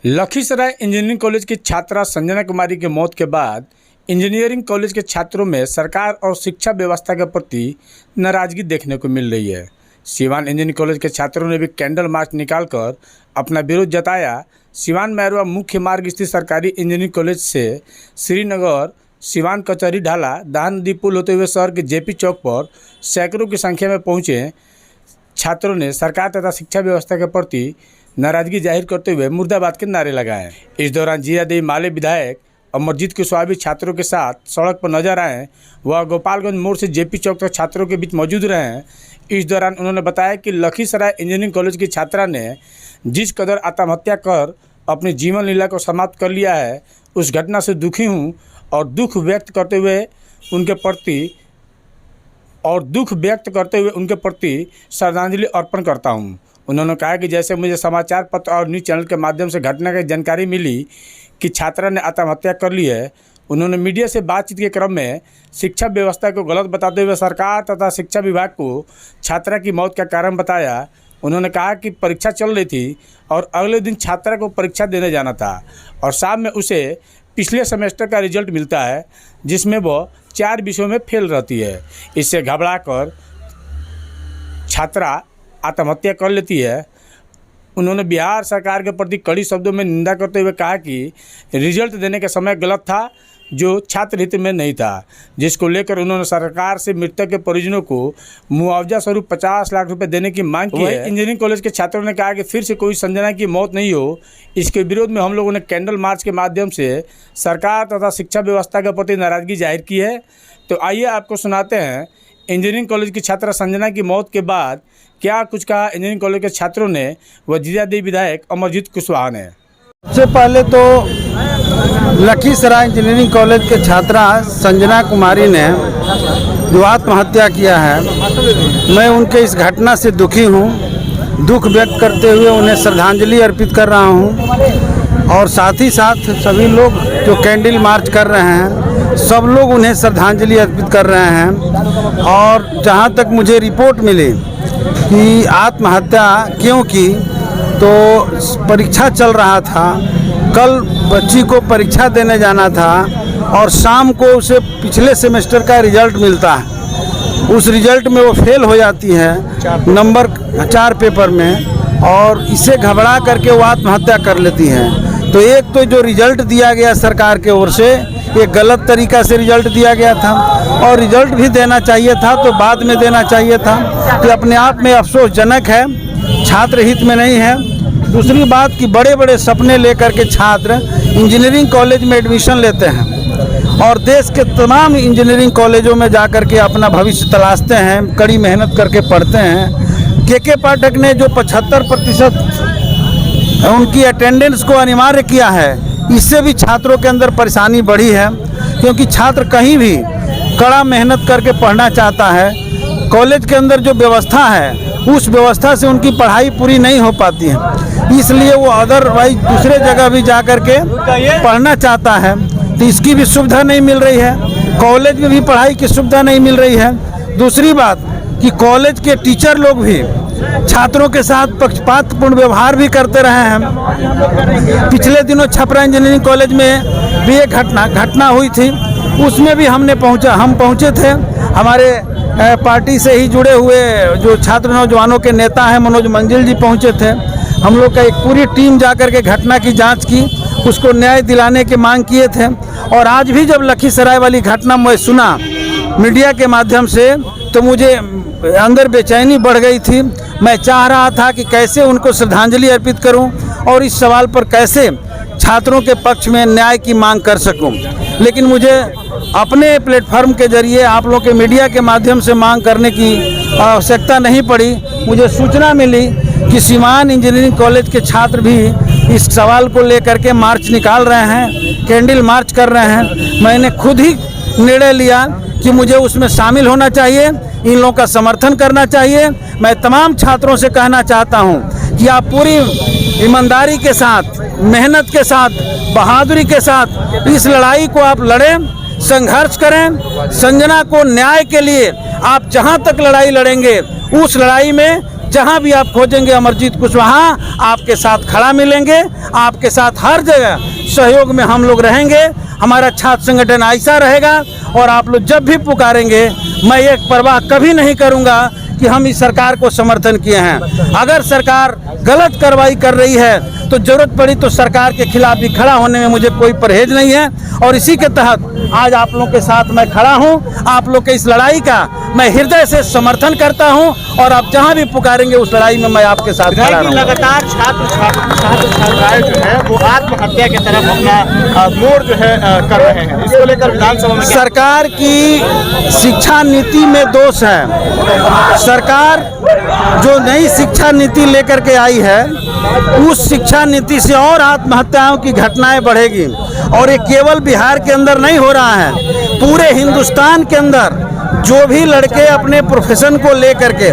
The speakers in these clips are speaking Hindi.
लखीसराय इंजीनियरिंग कॉलेज की छात्रा संजना कुमारी की मौत के बाद इंजीनियरिंग कॉलेज के छात्रों में सरकार और शिक्षा व्यवस्था के प्रति नाराजगी देखने को मिल रही है। सिवान इंजीनियरिंग कॉलेज के छात्रों ने भी कैंडल मार्च निकालकर अपना विरोध जताया। सिवान मैरवा मुख्य मार्ग स्थित सरकारी इंजीनियरिंग कॉलेज से श्रीनगर सिवान कचहरी ढाला दान नदी पुल होते हुए शहर के जेपी चौक पर सैकड़ों की संख्या में पहुंचे छात्रों ने सरकार तथा शिक्षा व्यवस्था के प्रति नाराजगी जाहिर करते हुए मुर्दाबाद के नारे लगाए। इस दौरान जीरादेवी माले विधायक अमरजीत कुशवाहा भी छात्रों के साथ सड़क पर नजर आए। वह गोपालगंज मोड़ से जेपी चौक तक छात्रों के बीच मौजूद रहे। इस दौरान उन्होंने बताया कि लखीसराय इंजीनियरिंग कॉलेज की छात्रा ने जिस कदर आत्महत्या कर अपनी जीवन लीला को समाप्त कर लिया है, उस घटना से दुखी हूँ और दुख व्यक्त करते हुए उनके प्रति श्रद्धांजलि अर्पण करता हूँ। उन्होंने कहा कि जैसे मुझे समाचार पत्र और न्यूज़ चैनल के माध्यम से घटना की जानकारी मिली कि छात्रा ने आत्महत्या कर ली है, उन्होंने मीडिया से बातचीत के क्रम में शिक्षा व्यवस्था को गलत बताते हुए सरकार तथा शिक्षा विभाग को छात्रा की मौत का कारण बताया। उन्होंने कहा कि परीक्षा चल रही थी और अगले दिन छात्रा को परीक्षा देने जाना था और शाम में उसे पिछले सेमेस्टर का रिजल्ट मिलता है जिसमें वह 4 विषयों में फेल रहती है। इससे घबराकर छात्रा आत्महत्या कर लेती है। उन्होंने बिहार सरकार के प्रति कड़ी शब्दों में निंदा करते हुए कहा कि रिजल्ट देने का समय गलत था, जो छात्र हित में नहीं था, जिसको लेकर उन्होंने सरकार से मृतक के परिजनों को मुआवजा स्वरूप 50 लाख रुपए देने की मांग की है। इंजीनियरिंग कॉलेज के छात्रों ने कहा कि फिर से कोई संजना की मौत नहीं हो, इसके विरोध में हम लोगों ने कैंडल मार्च के माध्यम से सरकार तथा शिक्षा व्यवस्था के प्रति नाराजगी जाहिर की है। तो आइए आपको सुनाते हैं इंजीनियरिंग कॉलेज की छात्रा संजना की मौत के बाद क्या कुछ कहा इंजीनियरिंग कॉलेज के छात्रों ने व जीरादेवी विधायक अमरजीत कुशवाहा ने। सबसे पहले तो लखीसराय इंजीनियरिंग कॉलेज के छात्रा संजना कुमारी ने जो आत्महत्या किया है, मैं उनके इस घटना से दुखी हूँ। दुख व्यक्त करते हुए उन्हें श्रद्धांजलि अर्पित कर रहा हूँ और साथ ही साथ सभी लोग जो कैंडल मार्च कर रहे हैं, सब लोग उन्हें श्रद्धांजलि अर्पित कर रहे हैं। और जहाँ तक मुझे रिपोर्ट मिली कि आत्महत्या क्यों की, तो परीक्षा चल रहा था, कल बच्ची को परीक्षा देने जाना था और शाम को उसे पिछले सेमेस्टर का रिजल्ट मिलता है। उस रिजल्ट में वो फेल हो जाती है नंबर 4 पेपर में और इसे घबरा करके वो आत्महत्या कर लेती है। तो एक तो जो रिजल्ट दिया गया सरकार के ओर से, ये गलत तरीका से रिजल्ट दिया गया था और रिजल्ट भी देना चाहिए था तो बाद में देना चाहिए था, कि अपने आप में अफसोसजनक है, छात्र हित में नहीं है। दूसरी बात कि बड़े बड़े सपने लेकर के छात्र इंजीनियरिंग कॉलेज में एडमिशन लेते हैं और देश के तमाम इंजीनियरिंग कॉलेजों में जाकर के अपना भविष्य तलाशते हैं, कड़ी मेहनत करके पढ़ते हैं। के पाठक ने जो 75% उनकी अटेंडेंस को अनिवार्य किया है, इससे भी छात्रों के अंदर परेशानी बढ़ी है, क्योंकि छात्र कहीं भी कड़ा मेहनत करके पढ़ना चाहता है। कॉलेज के अंदर जो व्यवस्था है, उस व्यवस्था से उनकी पढ़ाई पूरी नहीं हो पाती है, इसलिए वो अदरवाइज दूसरे जगह भी जा कर के पढ़ना चाहता है, तो इसकी भी सुविधा नहीं मिल रही है। कॉलेज में भी पढ़ाई की सुविधा नहीं मिल रही है। दूसरी बात कि कॉलेज के टीचर लोग भी छात्रों के साथ पक्षपातपूर्ण व्यवहार भी करते रहे हैं। पिछले दिनों छपरा इंजीनियरिंग कॉलेज में भी एक घटना हुई थी, उसमें भी हम पहुंचे थे। हमारे पार्टी से ही जुड़े हुए जो छात्र नौजवानों के नेता हैं मनोज मंजिल जी पहुंचे थे। हम लोग का एक पूरी टीम जाकर के घटना की जांच की, उसको न्याय दिलाने की मांग किए थे। और आज भी जब लखीसराय वाली घटना मैं सुना मीडिया के माध्यम से, तो मुझे अंदर बेचैनी बढ़ गई थी। मैं चाह रहा था कि कैसे उनको श्रद्धांजलि अर्पित करूं और इस सवाल पर कैसे छात्रों के पक्ष में न्याय की मांग कर सकूं, लेकिन मुझे अपने प्लेटफॉर्म के जरिए आप लोग के मीडिया के माध्यम से मांग करने की आवश्यकता नहीं पड़ी। मुझे सूचना मिली कि सिवान इंजीनियरिंग कॉलेज के छात्र भी इस सवाल को लेकर के मार्च निकाल रहे हैं, कैंडल मार्च कर रहे हैं। मैंने खुद ही निर्णय लिया कि मुझे उसमें शामिल होना चाहिए, इन लोगों का समर्थन करना चाहिए। मैं तमाम छात्रों से कहना चाहता हूं कि आप पूरी ईमानदारी के साथ, मेहनत के साथ, बहादुरी के साथ इस लड़ाई को आप लड़ें, संघर्ष करें। संजना को न्याय के लिए आप जहां तक लड़ाई लड़ेंगे, उस लड़ाई में जहां भी आप खोजेंगे अमरजीत कुशवाहा आपके साथ खड़ा मिलेंगे, आपके साथ हर जगह सहयोग में हम लोग रहेंगे। हमारा छात्र संगठन ऐसा रहेगा और आप लोग जब भी पुकारेंगे मैं एक परवाह कभी नहीं करूंगा कि हम इस सरकार को समर्थन किए हैं। अगर सरकार गलत कार्रवाई कर रही है तो जरूरत पड़ी तो सरकार के खिलाफ भी खड़ा होने में मुझे कोई परहेज नहीं है और इसी के तहत आज आप लोगों के साथ मैं खड़ा हूं। आप लोग के इस लड़ाई का मैं हृदय से समर्थन करता हूं और आप जहां भी पुकारेंगे उस लड़ाई में मैं आपके साथ खड़ा रहूंगा। लगातार छात्राएं जो है वो आत्महत्या की तरफ अपना मोड़ जो है कर रहे हैं, इसको लेकर विधानसभा में सरकार की शिक्षा नीति में दोष है। सरकार जो नई शिक्षा नीति लेकर के आई है उस शिक्षा नीति से और आत्महत्याओं की घटनाएं बढ़ेगी और ये केवल बिहार के अंदर नहीं हो रहा है, पूरे हिंदुस्तान के अंदर जो भी लड़के अपने प्रोफेशन को लेकर के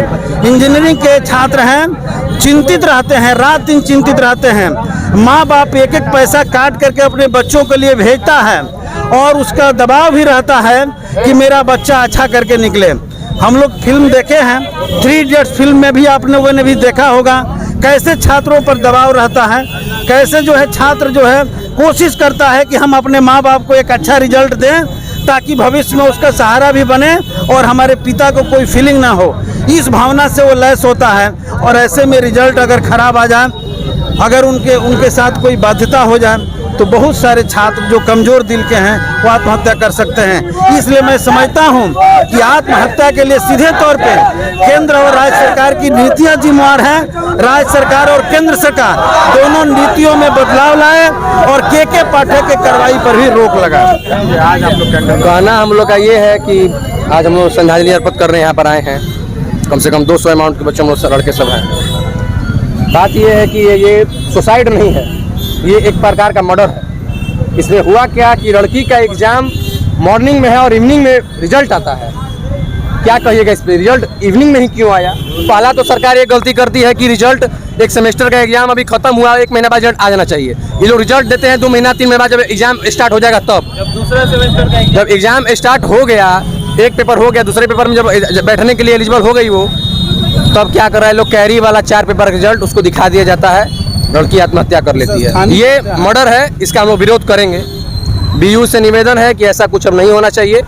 इंजीनियरिंग के छात्र हैं चिंतित रहते हैं, रात दिन चिंतित रहते हैं। माँ बाप एक एक पैसा काट करके अपने बच्चों के लिए भेजता है और उसका दबाव भी रहता है कि मेरा बच्चा अच्छा करके निकले। हम लोग फिल्म देखे हैं, 3 इडियट्स फिल्म में भी आप लोगों ने भी देखा होगा कैसे छात्रों पर दबाव रहता है, कैसे जो है छात्र जो है कोशिश करता है कि हम अपने माँ बाप को एक अच्छा रिजल्ट दें ताकि भविष्य में उसका सहारा भी बने और हमारे पिता को कोई फीलिंग ना हो। इस भावना से वो लैस होता है और ऐसे में रिजल्ट अगर ख़राब आ जाए, अगर उनके साथ कोई बाध्यता हो जाए तो बहुत सारे छात्र जो कमज़ोर दिल के हैं वो आत्महत्या कर सकते हैं। इसलिए मैं समझता हूं कि आत्महत्या के लिए सीधे तौर पे केंद्र और राज्य सरकार की नीतियां जिम्मेवार हैं। राज्य सरकार और केंद्र सरकार दोनों नीतियों में बदलाव लाए और के पाठक के कार्रवाई पर भी रोक लगाए। आज आप लोग कहना हम लोग का ये है कि आज हम लोग श्रद्धांजलि अर्पित करने यहाँ पर आए हैं। कम से कम 200 अमाउंट के बच्चे हम लोग लड़के सब हैं। बात ये है कि ये सुसाइड नहीं है, ये एक प्रकार का मर्डर है। इसमें हुआ क्या कि लड़की का एग्ज़ाम मॉर्निंग में है और इवनिंग में रिजल्ट आता है। क्या कहिएगा इस पर, रिजल्ट इवनिंग में ही क्यों आया? पहला तो सरकार ये गलती करती है कि रिजल्ट एक सेमेस्टर का एग्जाम अभी खत्म हुआ, 1 महीने बाद रिजल्ट आ जाना चाहिए। ये लोग रिजल्ट देते हैं 2 महीना 3 महीने बाद, जब एग्जाम स्टार्ट हो जाएगा तब। जब दूसरे सेमेस्टर का जब एग्जाम स्टार्ट हो गया, एक पेपर हो गया, दूसरे पेपर में जब बैठने के लिए एलिजिबल हो गई वो, तब क्या कर रहा है लोग, कैरी वाला 4 पेपर का रिजल्ट उसको दिखा दिया जाता है, लड़की आत्महत्या कर लेती है। ये मर्डर है, इसका हम लोग विरोध करेंगे। बीयू से निवेदन है कि ऐसा कुछ अब नहीं होना चाहिए।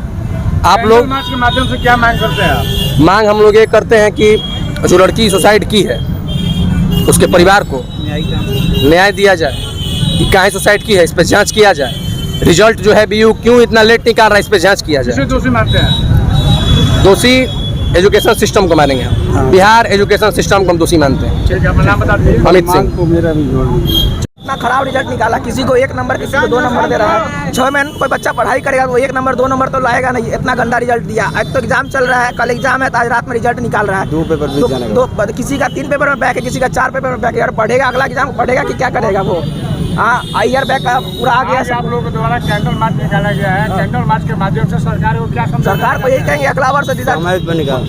आप लोग के माध्यम से क्या मांग करते हैं आप? मांग हम लोग ये करते हैं कि जो लड़की सुसाइड की है उसके परिवार को न्याय दिया जाए कि काहे सुसाइड की है, इस पर जांच किया जाए। रिजल्ट जो है बीयू क्यों इतना लेट निकाल रहा है, इस पर जांच किया जाए। दोषी मानते हैं? दोषी एजुकेशन सिस्टम को मानेंगे हम, बिहार एजुकेशन सिस्टम को हम दोषी मानते हैं। ठीक है, अपना नाम बता दीजिए। अमित सिंह। इतना खराब रिजल्ट निकाला, किसी को 1 नंबर किसी को 2 नंबर दे रहा है। 6 महीने कोई बच्चा पढ़ाई करेगा तो 1 नंबर 2 नंबर तो लाएगा नहीं। इतना गंदा रिजल्ट दिया। आज तो एग्जाम चल रहा है, कल एग्जाम है तो आज रात में रिजल्ट निकाल रहा है। 2 पेपर भी जाने दो किसी का 3 पेपर में बैक है, किसी का 4 पेपर में बैक है। यार पढ़ेगा, अगला एग्जाम पढ़ेगा कि क्या करेगा वो? हाँ, IR बैक का पूरा आ गया। आप लोगों के द्वारा कैंडल मार्च निकाला गया है, कैंडल मार्च के माध्यम से सरकार को क्या सरकार को यही कहेंगे अगला वर्ष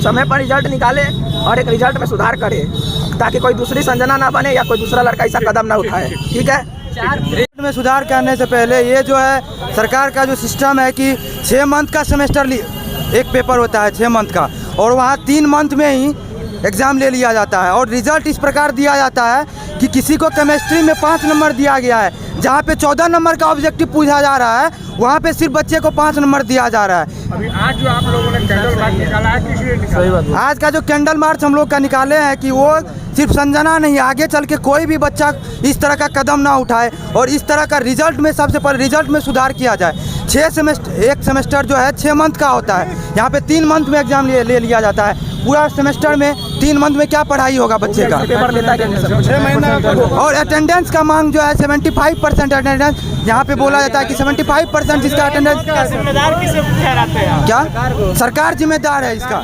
समय पर रिजल्ट निकाले और एक रिजल्ट में सुधार करे ताकि कोई दूसरी संजना ना बने या कोई दूसरा लड़का ऐसा कदम ना उठाए। ठीक है, रिजल्ट में सुधार करने से पहले ये जो है सरकार का जो सिस्टम है कि 6 मंथ का सेमेस्टर एक पेपर होता है 6 मंथ का, और वहाँ 3 मंथ में ही एग्ज़ाम ले लिया जाता है। और रिज़ल्ट इस प्रकार दिया जाता है कि किसी को केमिस्ट्री में 5 नंबर दिया गया है, जहाँ पे 14 नंबर का ऑब्जेक्टिव पूछा जा रहा है, वहाँ पे सिर्फ बच्चे को 5 नंबर दिया जा रहा है। अभी आज जो आप लोगों ने कैंडल मार्च निकाला है, किस लिए निकाला? आज का जो कैंडल मार्च हम लोग का निकाले हैं कि वो सिर्फ संजना नहीं, आगे चल के कोई भी बच्चा इस तरह का कदम ना उठाए और इस तरह का रिजल्ट में सबसे पहले रिजल्ट में सुधार किया जाए। 6 सेमेस्टर, एक सेमेस्टर जो है 6 मंथ का होता है, यहाँ पे 3 मंथ में एग्जाम ले लिया जाता है। पूरा सेमेस्टर में 3 मंथ में क्या पढ़ाई होगा बच्चे का? पेपर लेता है 6 महीना। और अटेंडेंस का मांग जो है 75% अटेंडेंस, यहाँ पे बोला जाता है कि 75% जिसका अटेंडेंस, जिम्मेदार किसे ठहराते हैं? क्या सरकार जिम्मेदार है इसका?